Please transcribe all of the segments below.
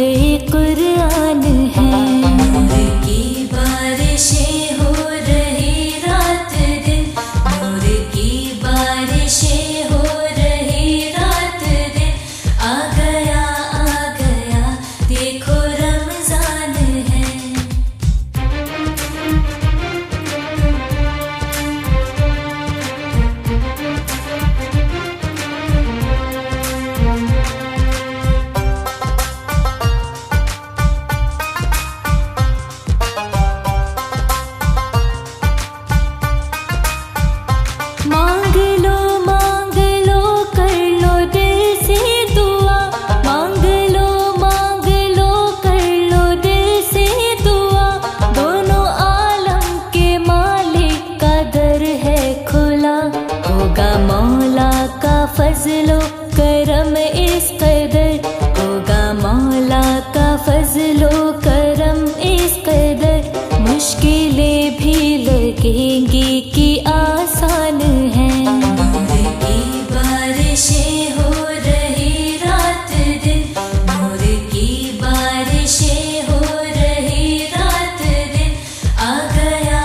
पढ़ते कुरान है। नूर की बारिशें हो रही रात दिन, नूर की बारिशें हो रही रात दिन। आ गया देखो रमजान है। मांग लो कर लो दिल से दुआ, मांग लो कर लो दिल से दुआ। दोनों आलम के मालिक का दर है खुला, होगा मौला का फजलो करम इस कदर, होगा मौला का फजलो करम इस कदर। मुश्किलें भी लगेंगी कि आसान है। नूर की बारिशें हो रही रात दिन, नूर की बारिशें हो रही रात दिन। आ गया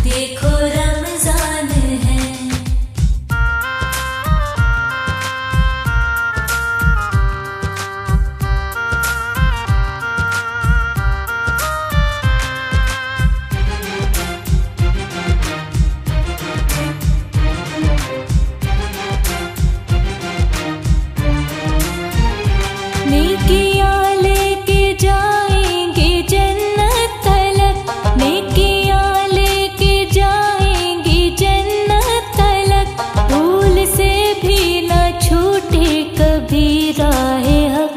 देखो रमजान है। नेकियां लेके जाएंगे जन्नत तलक, नेकियां लेके जाएंगे जन्नत तलक। भूल से भी न छूटे कभी राहे हक,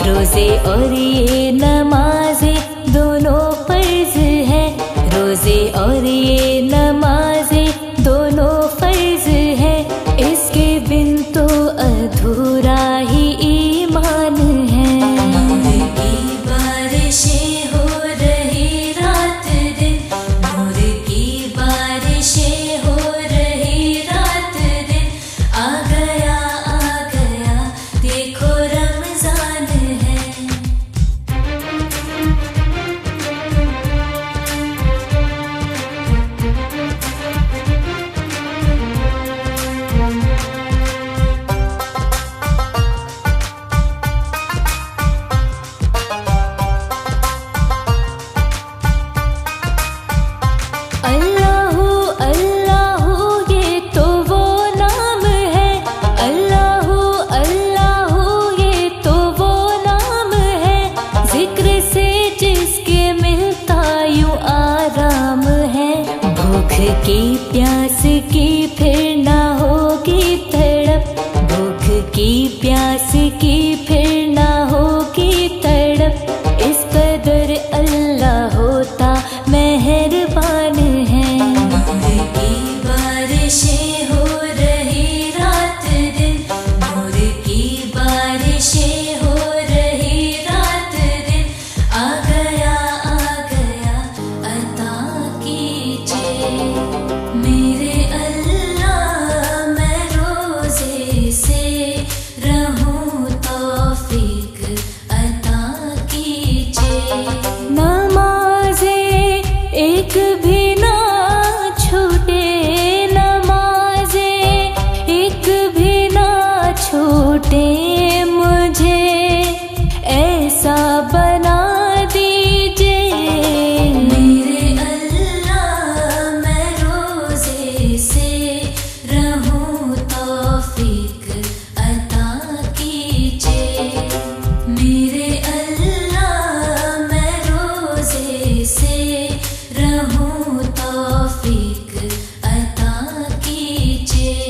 रोजे और ये नमाज़े दोनों फर्ज है, रोजे और ये नमाज़े दोनों फर्ज है। इसके बिन तो अधूरा ही ईमान है। नूर की बारिशें हो रही रात दिन, नूर की बारिशें हो रही रात दिन। आ गया देखो रमजान है। अल्लाहू अल्लाहू ये तो वो नाम है, अल्लाहू अल्लाहू ये तो वो नाम है। जिक्र से जिसके मिलता यूं आराम है। भूख की प्यास की फिर ना होगी तड़प, भूख की प्यास की फिर ना होगी तड़प। इस कदर अल्लाह होता मेहरबान है। नूर की बारिशें हो रही रात दिन, नूर की बारिशें हो रही रात दिन। आ गया अता कीजिए मेरे अल्लाह, मैं रोजे से रहूं तौफीक अता कीजिए। नमाज़े एक भी ना छूटे, नमाज़े एक भी ना छूटे। मुझे ऐसा बना दीजिए मेरे अल्लाह, मैं रोजे से रहूं तौफीक अता कीजिए। मेरे अल्लाह, मैं रोजे से रहूं तौफीक अता कीजिए।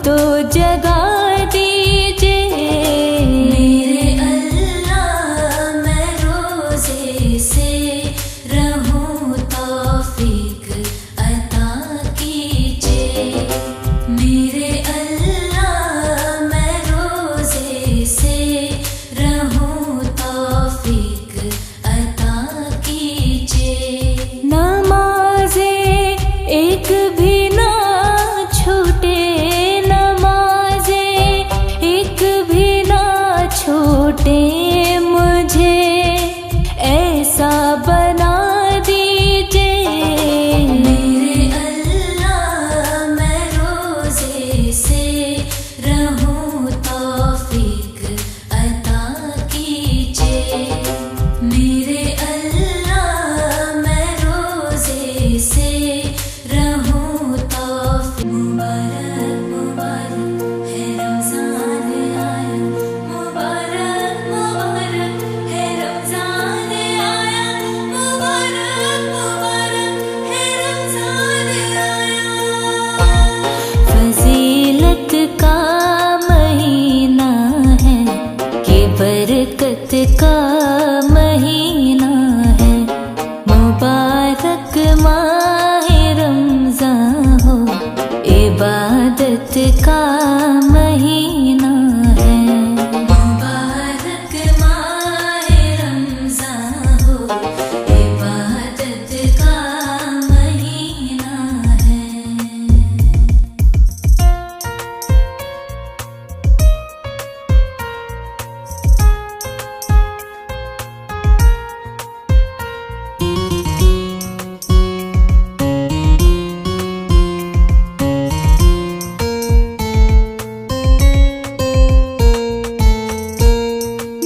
तो जगा दीजिए मेरे अल्लाह मैं रोज़े से रहूं तौफीक अता कीजिए। मेरे अल्लाह मैं रोज़े से रहूं तौफीक अता कीजिए। नमाज़े एक भी ना छूटे, नमाज़े एक भी ना छूटे, मुझे ऐसा बना दीजिए। मेरे अल्लाह मैं रोज़े से रहूं तौफीक अता कीजिए। मेरे अल्लाह मैं रोज़े से रहूं तौफीक। मुबारक मुबारक है रमज़ान आया, मुबारक मुबारक है रमज़ान आया, मुबारक मुबारक है रमज़ान आया। फजीलत का महीना है, ये बरकत का महीना है। मुबारक माह रमज़ान हो, इबादत का महीना है। मुबारक माह रमज़ान हो, इबादत का महीना है।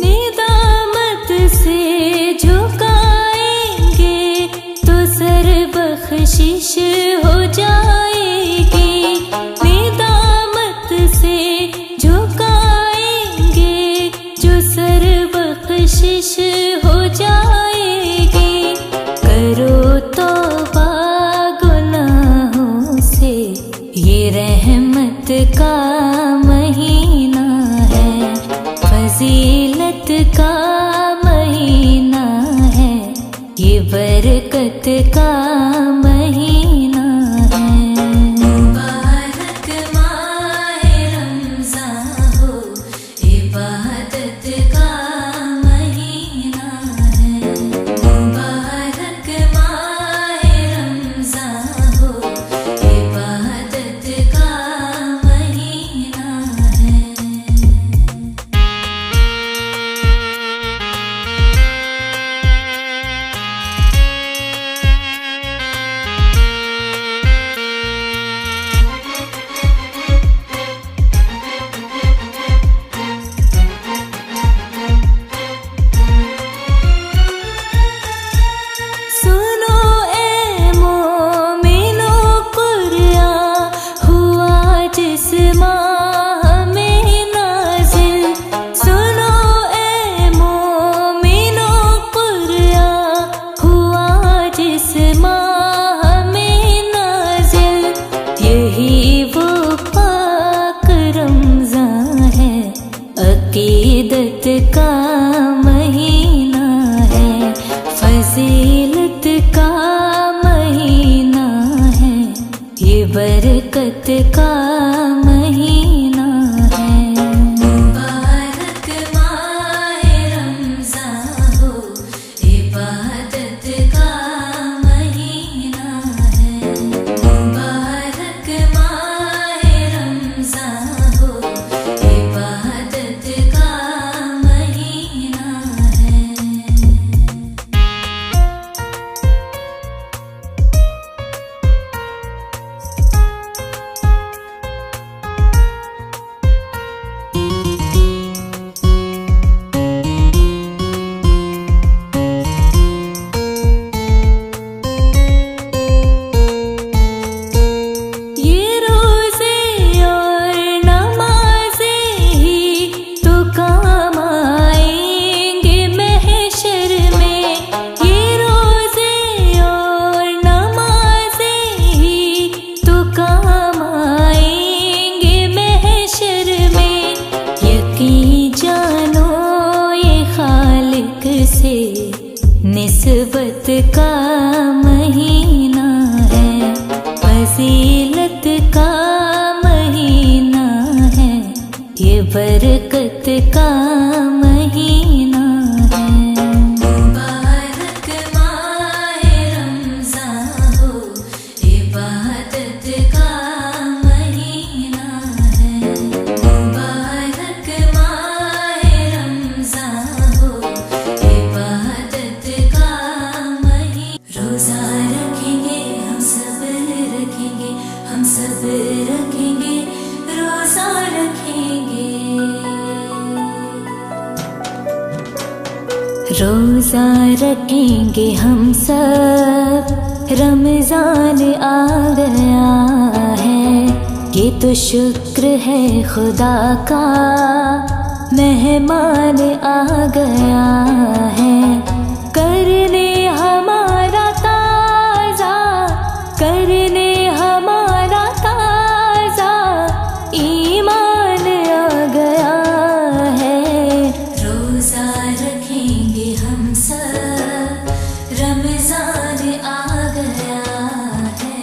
निदामत से झुकाएंगे तो सर बख्शिश हो जाएगी। निदामत से झुकाएंगे जो सर बख्शिश हो जाएगी। करो तौबा गुनाहों से, ये रहमत का महीना है। फजीलत का महीना है, ये बरकत का महीना है। मुबारक माह रमज़ान हो, इबादत का महीना है। मुबारक माह रमज़ान हो, इबादत का महीना है। सुनो ए मोमिनो, कुरान हुआ जिस माह में नाज़िल। सुनो ए मोमिनो, कुरान हुआ जिस माह में नाज़िल। यही वो पाक रमज़ान है, अकीदत का महीना है। फजीलत का महीना है, ये बरकत का महीना है। मुबारक माह रमज़ान हो, इबादत का महीना है। मुबारक माह रमज़ान हो, इबादत का महीना है। फजीलत का महीना है, ये बरकत का महीना है। मुबारक माहे रमज़ान हो, इबादत का महीना है। मुबारक माहे रमज़ान हो, इबादत का महीना। रोज़ा रखेंगे हम सब रखेंगे, हम सब रखेंगे, रोज़ा रखेंगे। रोज़ा रखेंगे हम सब, रमज़ान आ गया है, ये तो शुक्र है खुदा का, मेहमान आ गया है। करने हमारा ताज़ा, करने हमारा ताज़ा, ईमान आ गया है। रोज़ा रखेंगे हम सब, रमज़ान आ गया है।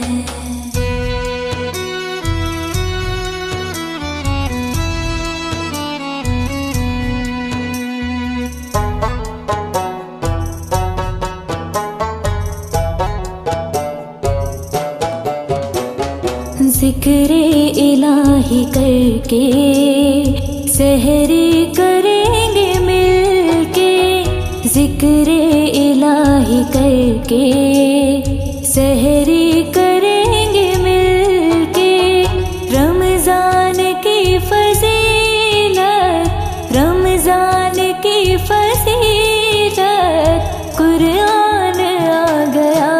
ज़िक्रे इलाही करके सहरी करेंगे मिलके, ज़िक्रे इलाही करके सहरी करेंगे मिलके। रमज़ान की फजीलत, रमज़ान की फजीलत, कुरान आ गया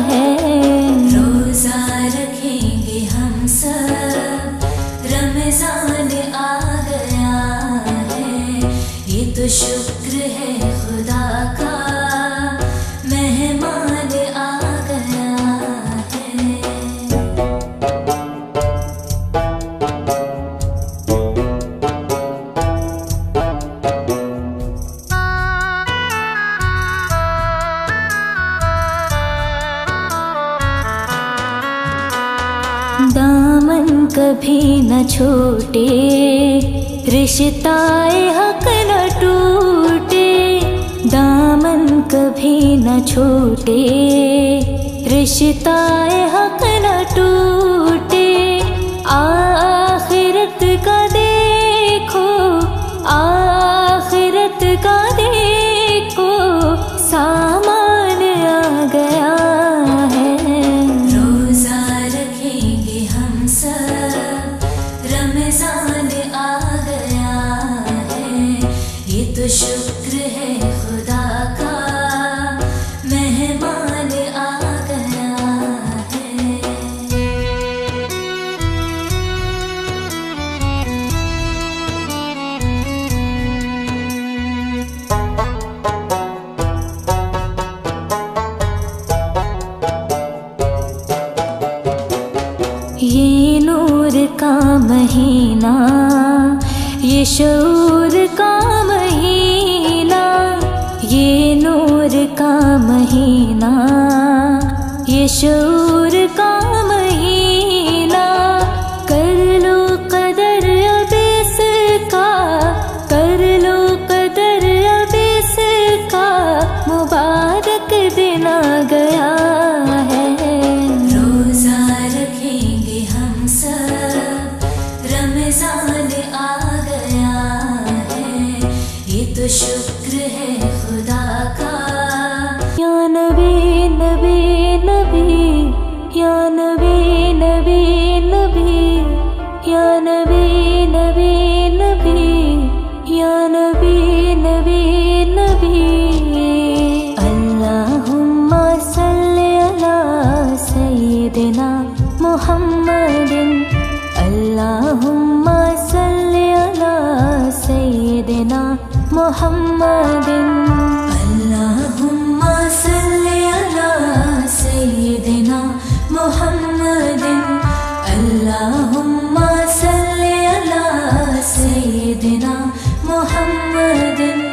है। रोज़ा रखेंगे हम सब, रमज़ान आ गया है, ये तो शुक्र है खुदा का, मेहमान आ गया है। दामन कभी न छोटे, रिश्ताए हक न टूटे। दामन कभी न छोटे, रिश्ताए हक न टूटे। आखिरत का देखो, आखिरत का देखो, सामान आ गया है। रोज़ा रखेंगे हम सब, रमज़ान आ गया है, ये तो शुक्र है खुदा का, मेहमान आ गया है। ये नूर का महीना, ये शऊर का महीना, ये नूर का महीना, ये शऊर का महीना। कर लो कदर अब इसका, कर लो कदर अब इसका, मुबारक दिन आ गया है। रोज़ा रखेंगे हम सब, रमज़ान आ गया है, ये तो शुक्र है खुदा का। या नबी नबी नबी, या नबी नबी नबी, या नबी नबी नबी, या नबी नबी नबी। अल्लाहुम्मा सल्ली अला सय्यिदिना मुहम्मदिन, अल्लाहुम्मा सल्ली अला सय्यिदिना मुहम्मदिन। अल्लाहुम्मा सल्ली अला सय्यिदिना मुहम्मदिन, अल्लाहुम्मा सल्ली अला सय्यिदिना मुहम्मदिन।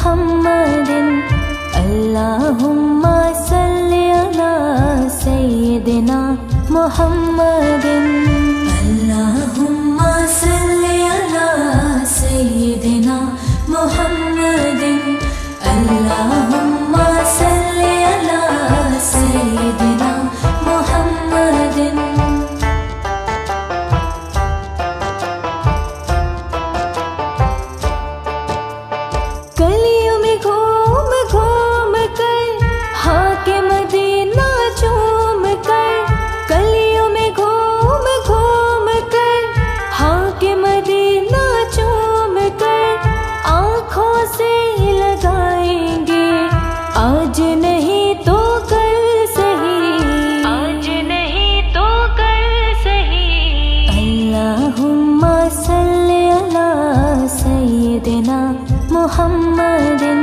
मुहम्मदिन अल्लाहुम्मा सल्लि अला सय्यिदिना मुहम्मदिन अल्लाहुम्मा सल्लि अला सय्यिदिना मुहम्मदिन अल्लाहुम्मा सल्लि अला सय्यिदिना मुहम्मदिन। गलियों में घूम घूम कर हाके मदीना चूम कर, गलियों में घूम घूम कर हाके मदीना चूम कर, आँखों से लगाएंगे आज नहीं तो कल सही, आज नहीं तो कल सही। अल्लाहुम्मा सल्लि अला सय्यिदिना मुहम्मदिन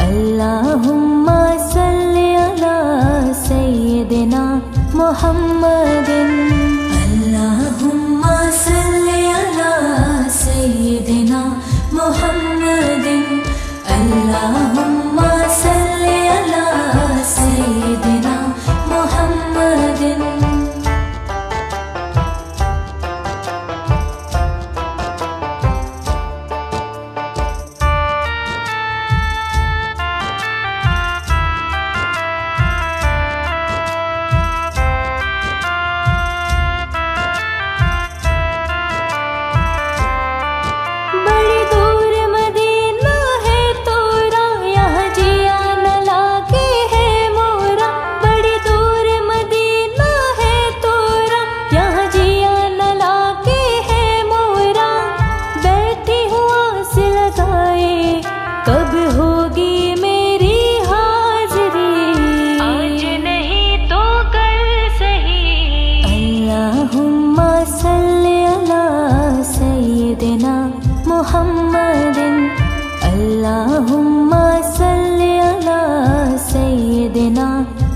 अल्लाहुम्मा सल्लि अला सय्यिदिना मुहम्मदिन अल्लाहुम्मा सल्लि अला सय्यिदिना मुहम्मदिन अल्लाहुम्मा सल्लि अला सय्यिदिना मुहम्मदिन। बड़ी दूर मदीना है तोरा, यहाँ जिया न लागे है मोरा। बड़ी दूर मदीना है तोरा, यहाँ जिया न लागे है मोरा। बैठी हूँ आस लगाए कब होगी मेरी हाजिरी, आज नहीं तो कल सही। अल्लाहुम्मा सल्लि अला सय्यिदिना मुहम्मदिन अल्लाहुम्मा सल्लि अला सय्यिदिना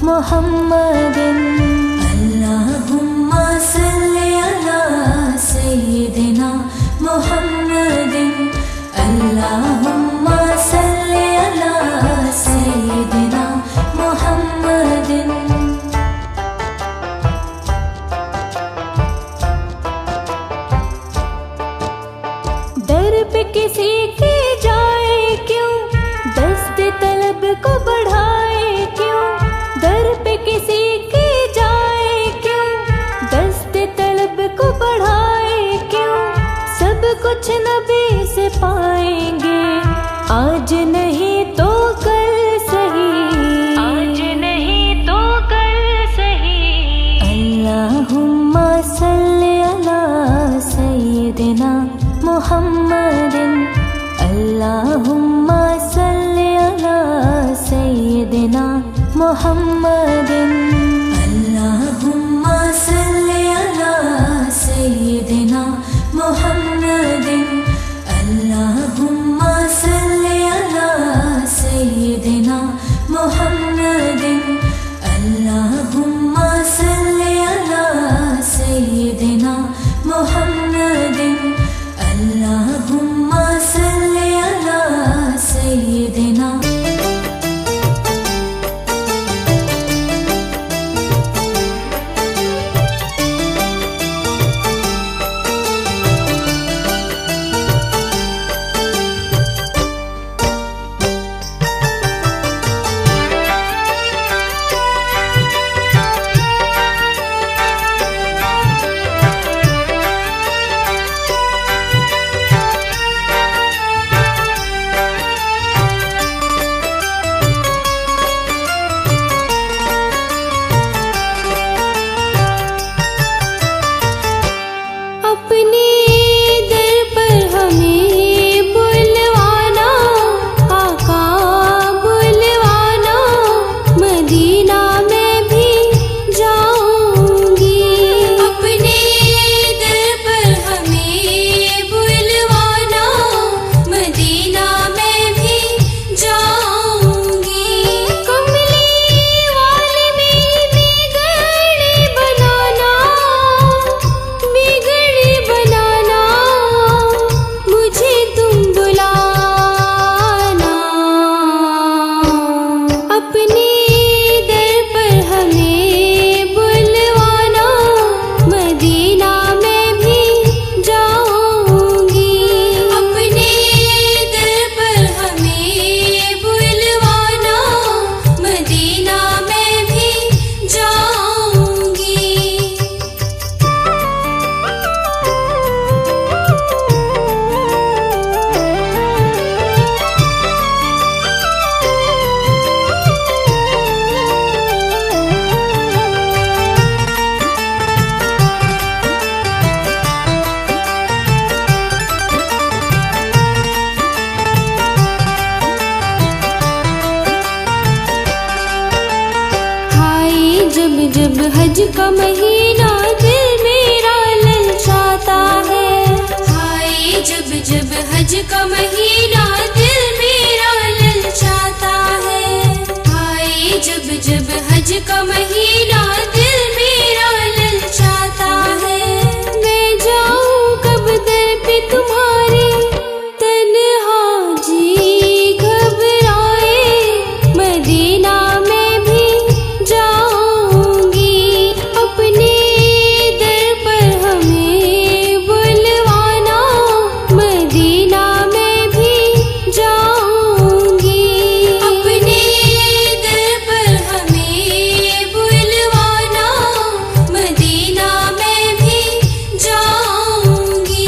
मुहम्मदिन अल्लाहुम्मा सल्लि अला सय्यिदिना मुहम्मदिन अल्लाहुम्मा सल्लि अला सय्यिदिना मुहम्मदिन। दर पे किसी के जाए क्यों, दस्त तलब को बढ़ाए क्यों। दर पे किसी के जाए क्यों, दस्त तलब को बढ़ाए क्यों। सब कुछ नबी से पाएंगे आज नहीं तो कल सही, आज नहीं तो कल सही। अल्लाहुम्मा सल्लि अला सय्यिदिना मुहम्मदिन अल्लाहुम्मा सल्लि अला सय्यिदिना मुहम्मदिन अल्लाहुम्मा सल्लि अला सय्यिदिना मुहम्मदिन अल्लाहुम्मा सल्लि अला सय्यिदिना मुहम्मदिन अल्लाहुम्मा सल्लि अला सय्यिदिना मुहम्मदिन अल्लाहुम्मा सल्लि अला सय्यिदिना। जब हज का महीना दिल मेरा ललचाता है। हाय जब जब हज का महीना दिल मेरा ललचाता है। हाय जब जब हज का महीना दिल मेरा ललचाता है। मैं जाऊं कब दर पे तुम्हारे, तन्हा जी घबराए, मदीना में भी जाऊंगी। अपने दर पर हमें बुलवाना, मदीना में भी जाऊंगी। अपने दर पर हमें बुलवाना, मदीना में भी जाऊंगी।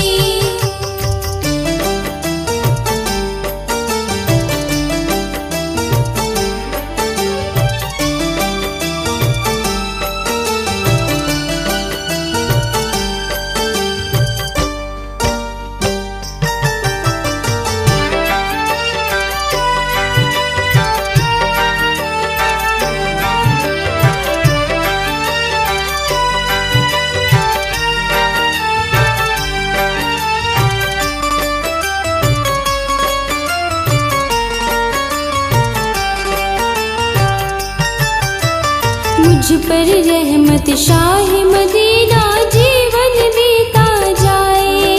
मुझ पर रहमत शाही मदीना जीवन बीता जाए।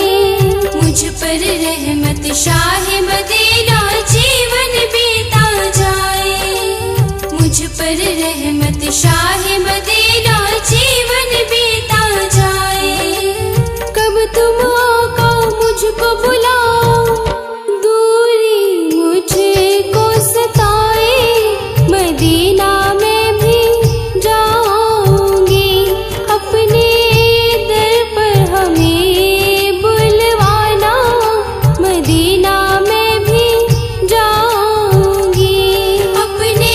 मुझ पर रहमत शाह मदीना जीवन बीता जाए। मुझ पर रहमत शाह मदीना जीवन बीता जाए। कब तुम आका मुझको बुलाओ, दूरी मुझको सताए, मदीना में भी जाऊंगी। अपने दर पर हमें बुलवाना, मदीना में भी जाऊंगी। अपने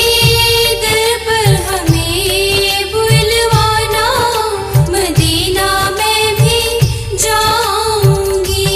दर पर हमें बुलवाना, मदीना में भी जाऊंगी।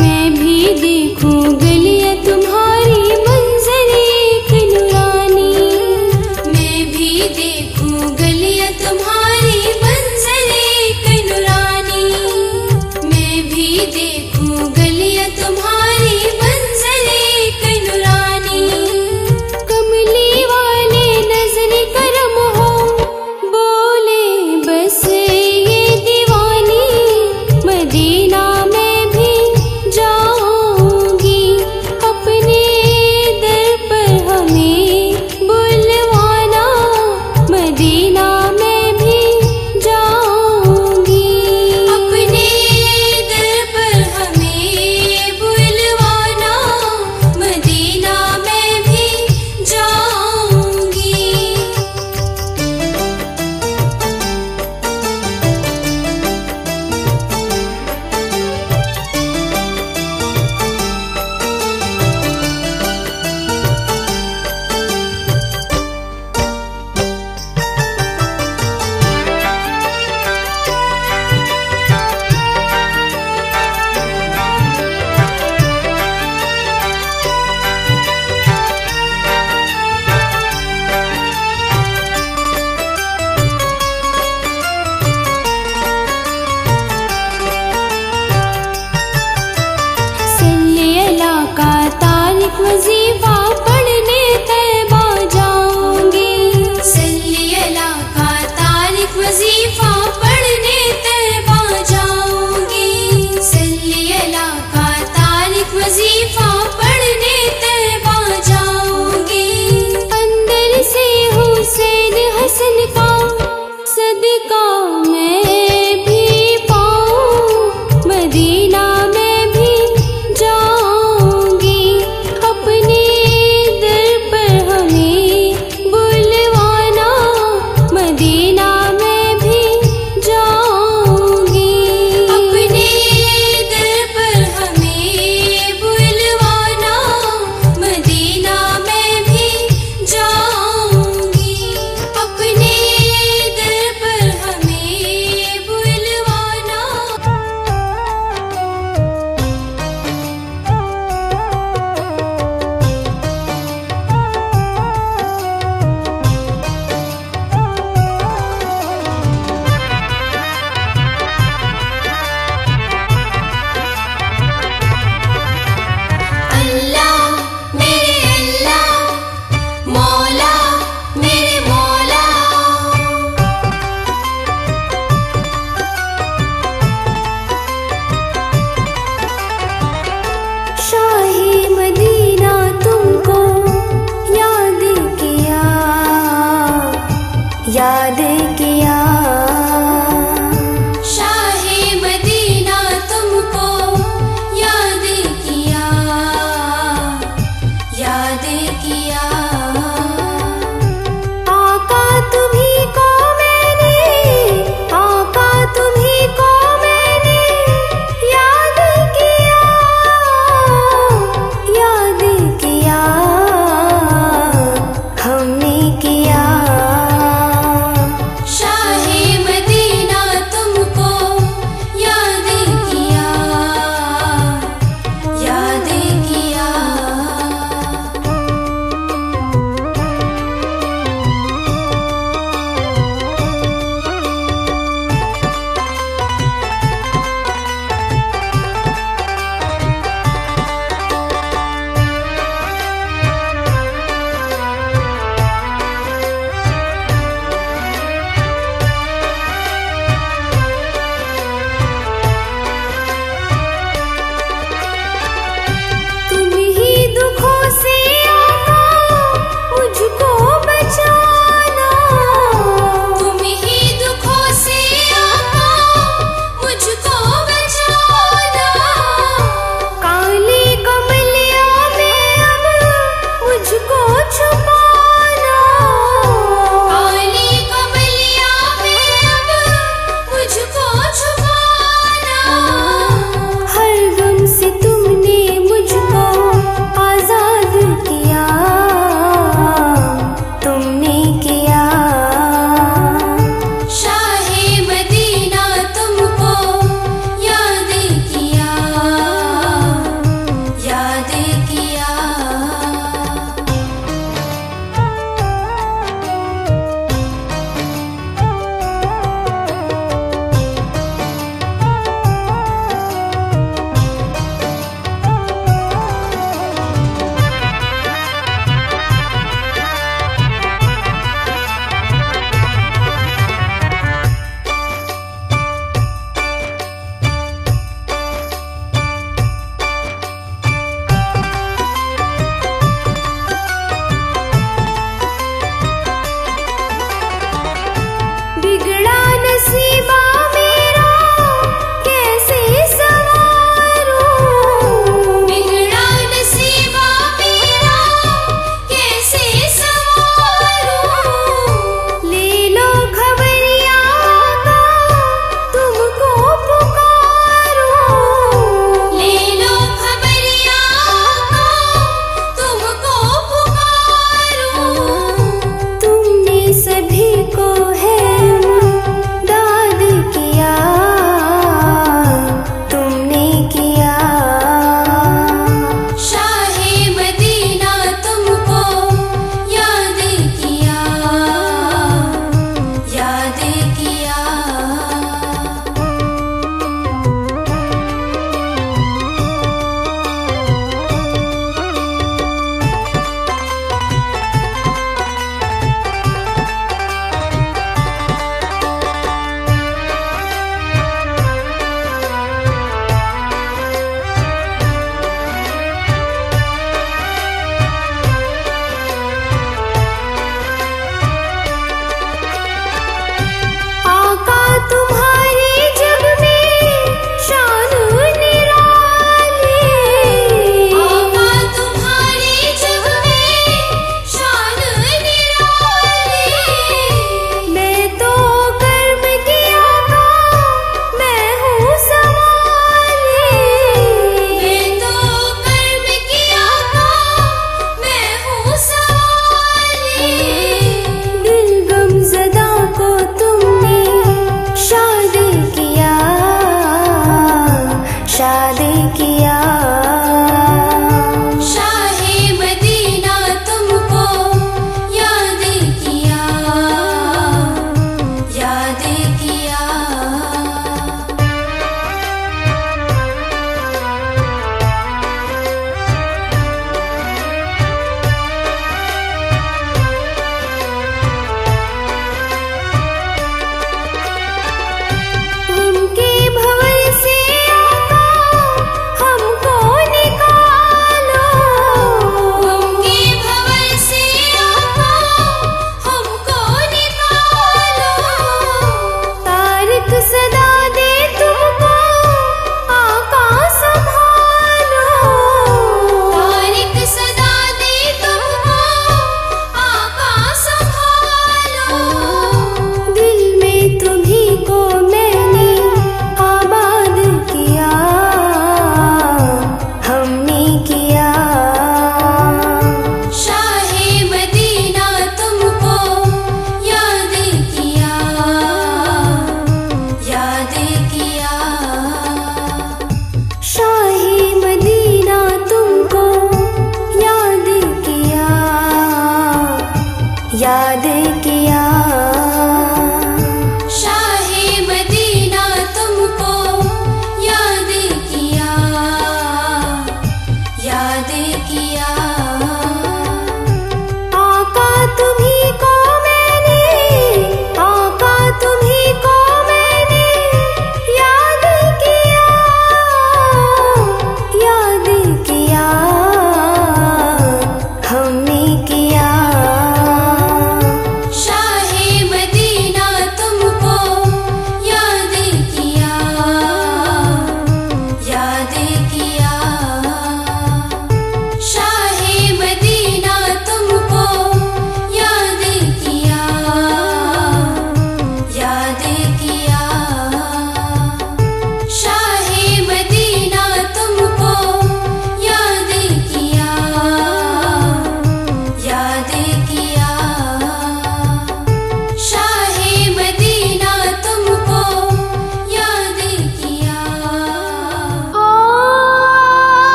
मैं भी देखूं गलियां तुम्हारी, मंजर एक नूरानी। मैं भी देखूं गलियां तुम्हारी, मंजर एक नूरानी। मैं भी देखूं गलियां तुम्हारी, मंजर एक नूरानी। कमली वाले नजर करम हो, बोले बस ये दीवानी, मदीना में भी जाऊंगी। अपने दर पर हमें बुलवाना, मदीना में भी जाऊंगी। अपने दर पर हमें बुलवाना, मदीना में भी जाऊंगी। सल्ले अला का तारिक वजीफा पढ़ने तैबा जाऊंगी। सल्ली अला का तारिक वजीफा पढ़ने तैबा जाऊंगी। सल्ली अला का तारिक वजीफा पढ़ने तैबा जाऊंगी। अंदर से हुसैन हसन का सदका मैं भी पाऊं, मदीना में भी जाऊंगी। अपने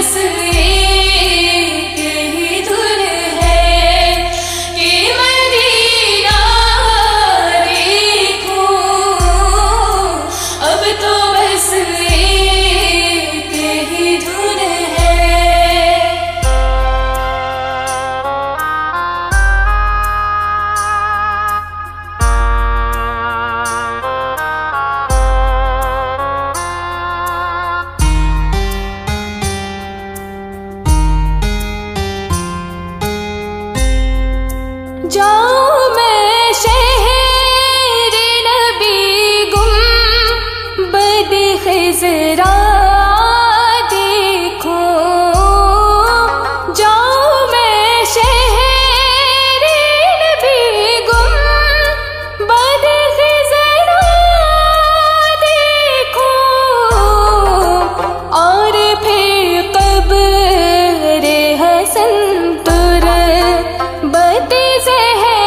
बस एक ही धुन है कि मदीना देखूं, अब तो बस एक ही धुन है। जाऊं मैं शहर नबी गुंबद खिज़रा देखूं, जाऊं मैं शहर नबी गुंबद खिज़रा देखूं, और फिर कब्र हसन तुरबत ज़हरा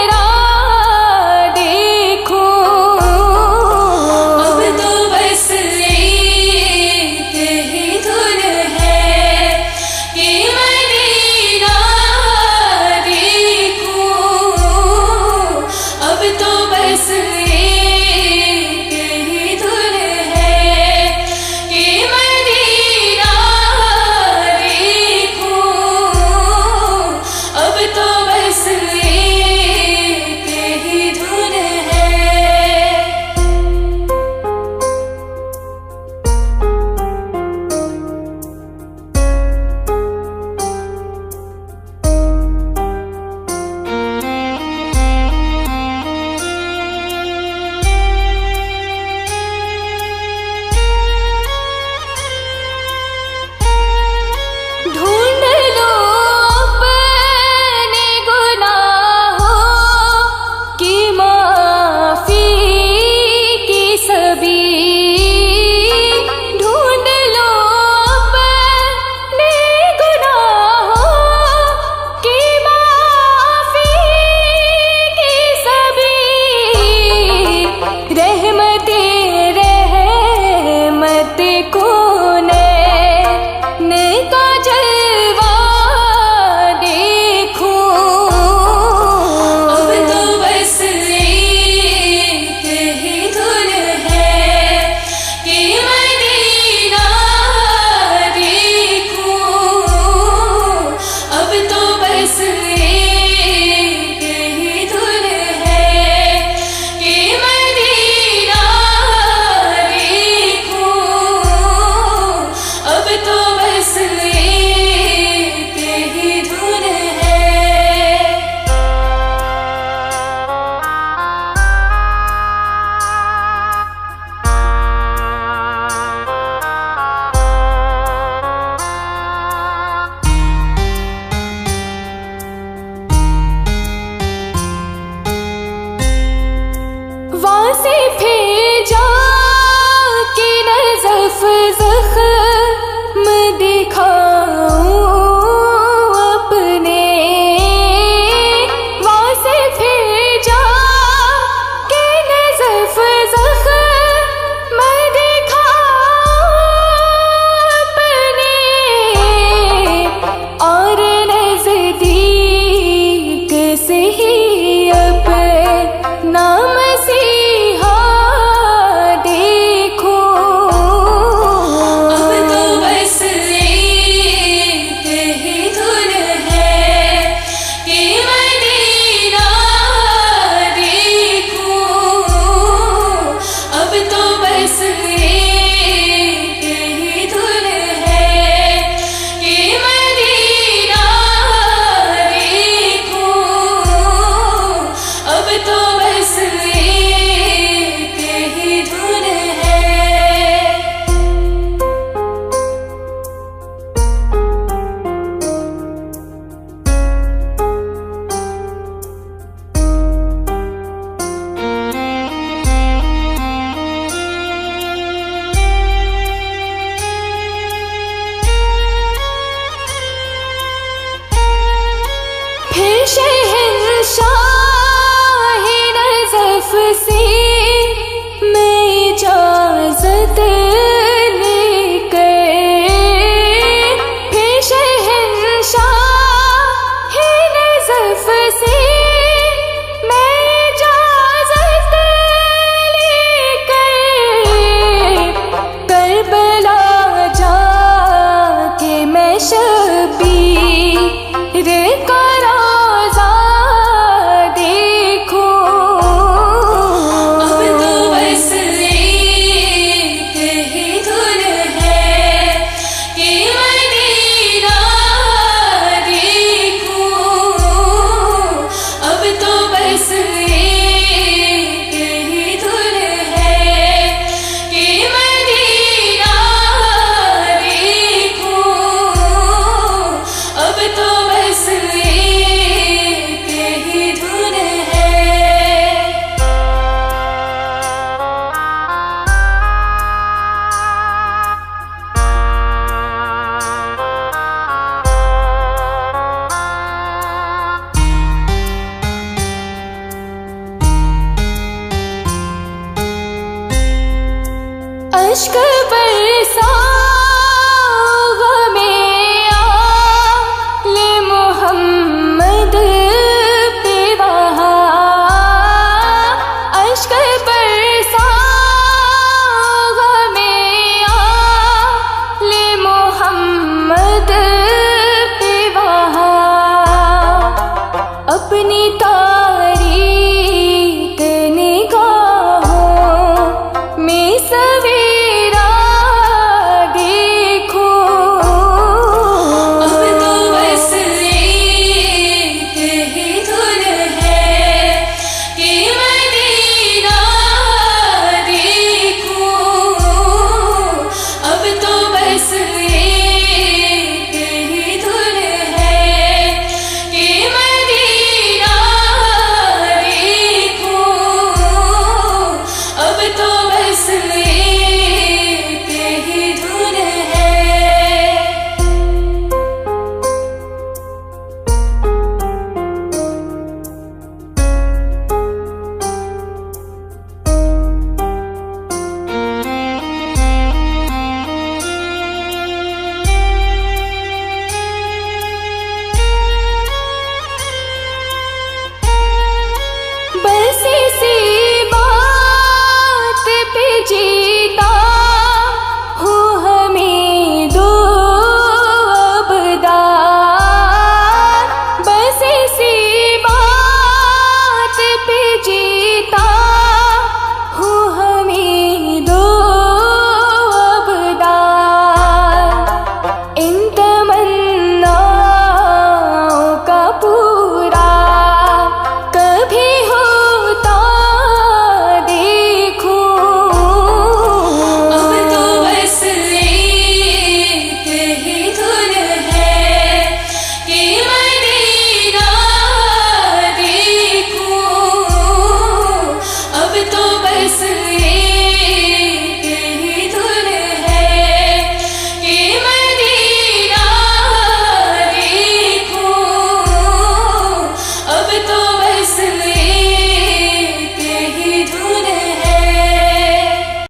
लश्कर